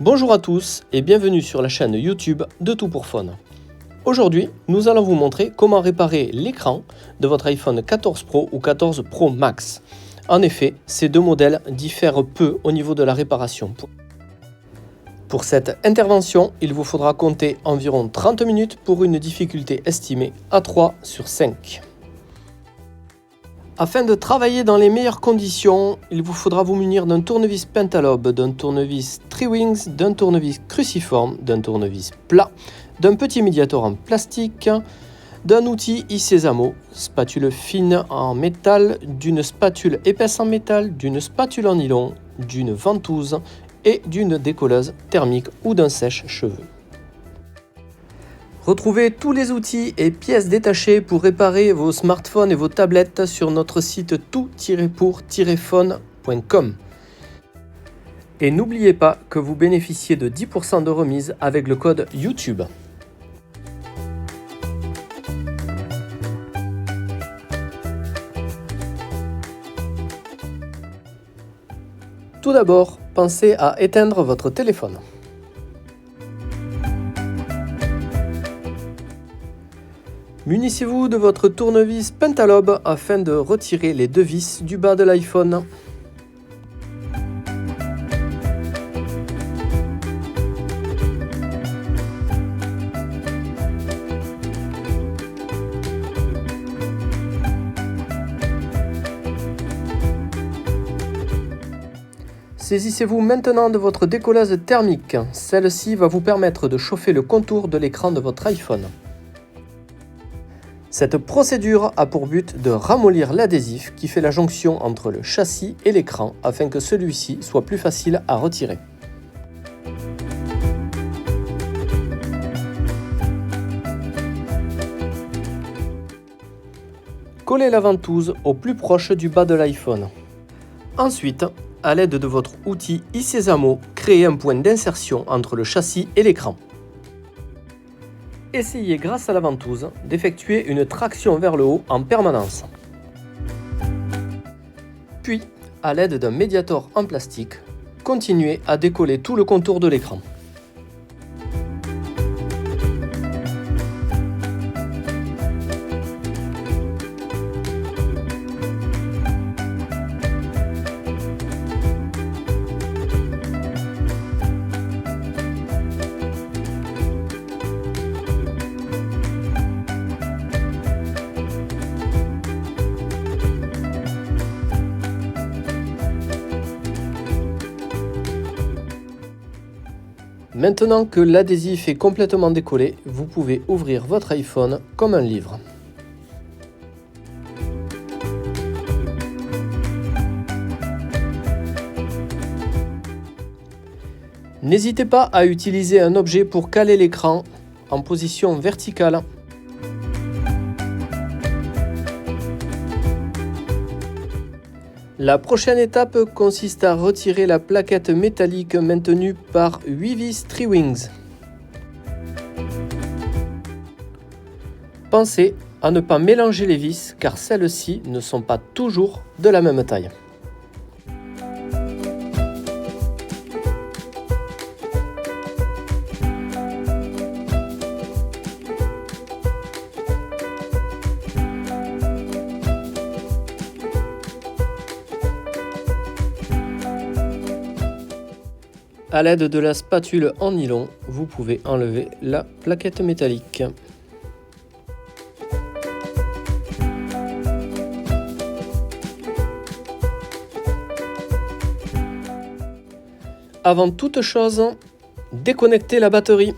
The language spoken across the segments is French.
Bonjour à tous et bienvenue sur la chaîne YouTube de Tout pour Phone. Aujourd'hui, nous allons vous montrer comment réparer l'écran de votre iPhone 14 Pro ou 14 Pro Max. En effet, ces deux modèles diffèrent peu au niveau de la réparation. Pour cette intervention, il vous faudra compter environ 30 minutes pour une difficulté estimée à 3 sur 5. Afin de travailler dans les meilleures conditions, il vous faudra vous munir d'un tournevis pentalobe, d'un tournevis Triwings, d'un tournevis cruciforme, d'un tournevis plat, d'un petit médiator en plastique, d'un outil iSesamo, spatule fine en métal, d'une spatule épaisse en métal, d'une spatule en nylon, d'une ventouse et d'une décolleuse thermique ou d'un sèche-cheveux. Retrouvez tous les outils et pièces détachées pour réparer vos smartphones et vos tablettes sur notre site tout-pour-phone.com. Et n'oubliez pas que vous bénéficiez de 10% de remise avec le code YouTube. Tout d'abord, pensez à éteindre votre téléphone. Munissez-vous de votre tournevis pentalobe afin de retirer les deux vis du bas de l'iPhone. Saisissez-vous maintenant de votre décolleuse thermique. Celle-ci va vous permettre de chauffer le contour de l'écran de votre iPhone. Cette procédure a pour but de ramollir l'adhésif qui fait la jonction entre le châssis et l'écran afin que celui-ci soit plus facile à retirer. Collez la ventouse au plus proche du bas de l'iPhone. Ensuite, à l'aide de votre outil iSesamo, créez un point d'insertion entre le châssis et l'écran. Essayez grâce à la ventouse d'effectuer une traction vers le haut en permanence. Puis, à l'aide d'un médiator en plastique, continuez à décoller tout le contour de l'écran. Maintenant que l'adhésif est complètement décollé, vous pouvez ouvrir votre iPhone comme un livre. N'hésitez pas à utiliser un objet pour caler l'écran en position verticale. La prochaine étape consiste à retirer la plaquette métallique maintenue par 8 vis Triwings. Pensez à ne pas mélanger les vis car celles-ci ne sont pas toujours de la même taille. À l'aide de la spatule en nylon, vous pouvez enlever la plaquette métallique. Avant toute chose, déconnectez la batterie.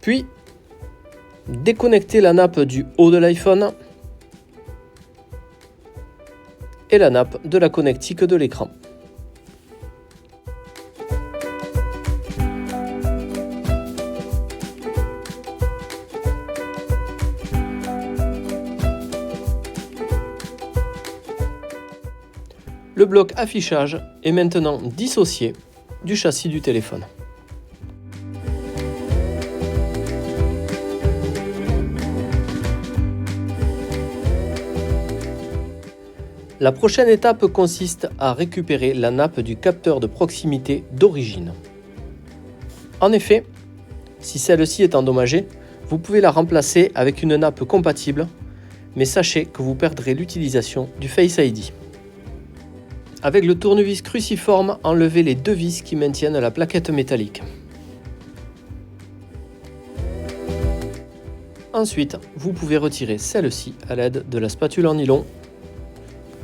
Puis, déconnectez la nappe du haut de l'iPhone et la nappe de la connectique de l'écran. Le bloc affichage est maintenant dissocié du châssis du téléphone. La prochaine étape consiste à récupérer la nappe du capteur de proximité d'origine. En effet, si celle-ci est endommagée, vous pouvez la remplacer avec une nappe compatible, mais sachez que vous perdrez l'utilisation du Face ID. Avec le tournevis cruciforme, enlevez les deux vis qui maintiennent la plaquette métallique. Ensuite, vous pouvez retirer celle-ci à l'aide de la spatule en nylon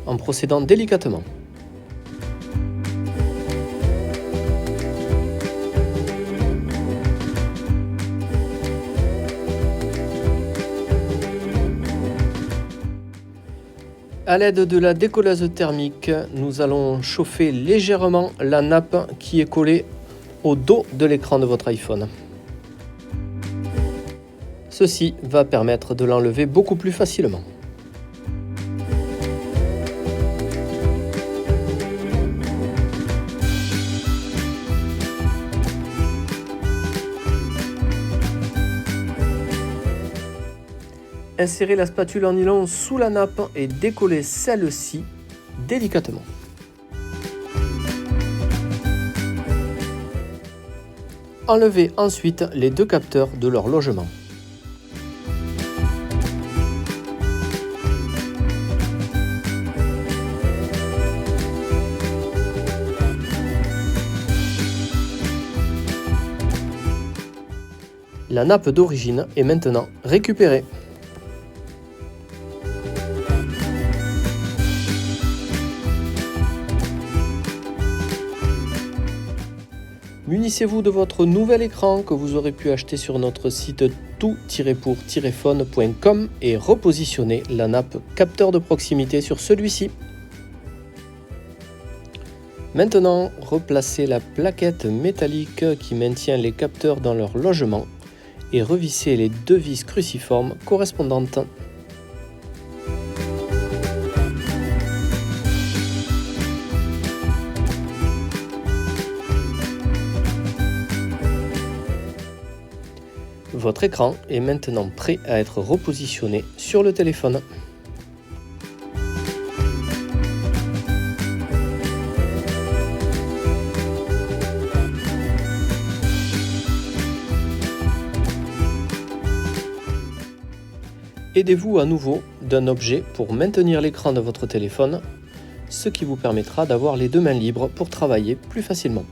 en procédant délicatement. À l'aide de la décolleuse thermique, nous allons chauffer légèrement la nappe qui est collée au dos de l'écran de votre iPhone. Ceci va permettre de l'enlever beaucoup plus facilement. Insérez la spatule en nylon sous la nappe et décollez celle-ci délicatement. Enlevez ensuite les deux capteurs de leur logement. La nappe d'origine est maintenant récupérée. Munissez-vous de votre nouvel écran que vous aurez pu acheter sur notre site tout-pour-phone.com et repositionnez la nappe capteur de proximité sur celui-ci. Maintenant, replacez la plaquette métallique qui maintient les capteurs dans leur logement et revissez les deux vis cruciformes correspondantes. Votre écran est maintenant prêt à être repositionné sur le téléphone. Aidez-vous à nouveau d'un objet pour maintenir l'écran de votre téléphone, ce qui vous permettra d'avoir les deux mains libres pour travailler plus facilement.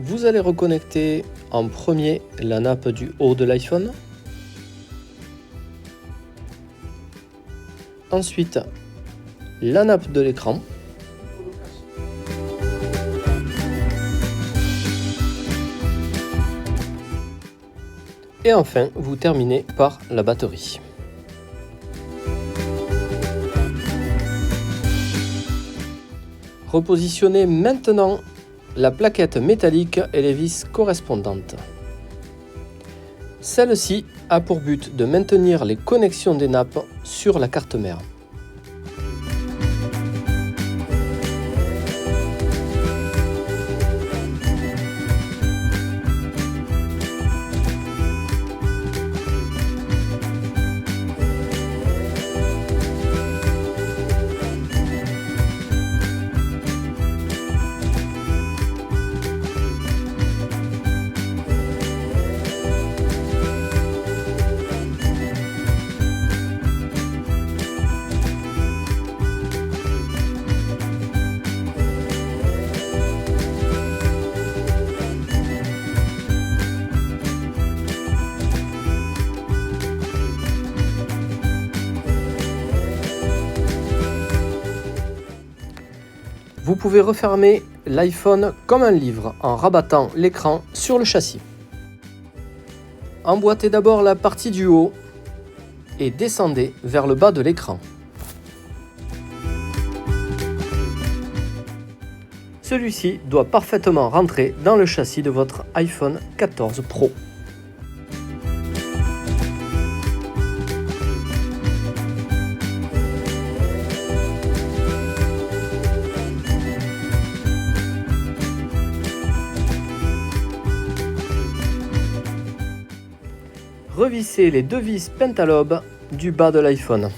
Vous allez reconnecter en premier la nappe du haut de l'iPhone. Ensuite, la nappe de l'écran. Et enfin, vous terminez par la batterie. Repositionnez maintenant la plaquette métallique et les vis correspondantes. Celle-ci a pour but de maintenir les connexions des nappes sur la carte mère. Vous pouvez refermer l'iPhone comme un livre en rabattant l'écran sur le châssis. Emboîtez d'abord la partie du haut et descendez vers le bas de l'écran. Celui-ci doit parfaitement rentrer dans le châssis de votre iPhone 14 Pro. Revissez les deux vis pentalobes du bas de l'iPhone.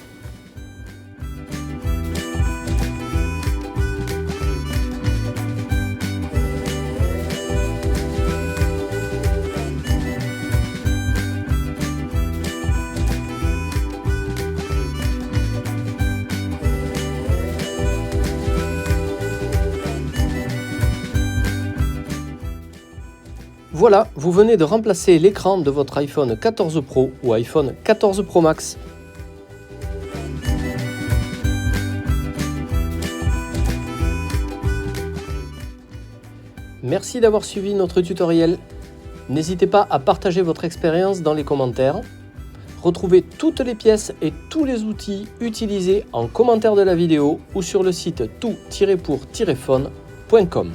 Voilà, vous venez de remplacer l'écran de votre iPhone 14 Pro ou iPhone 14 Pro Max. Merci d'avoir suivi notre tutoriel. N'hésitez pas à partager votre expérience dans les commentaires. Retrouvez toutes les pièces et tous les outils utilisés en commentaire de la vidéo ou sur le site tout-pour-phone.com.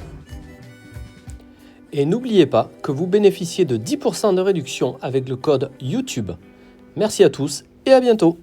Et n'oubliez pas que vous bénéficiez de 10% de réduction avec le code YouTube. Merci à tous et à bientôt.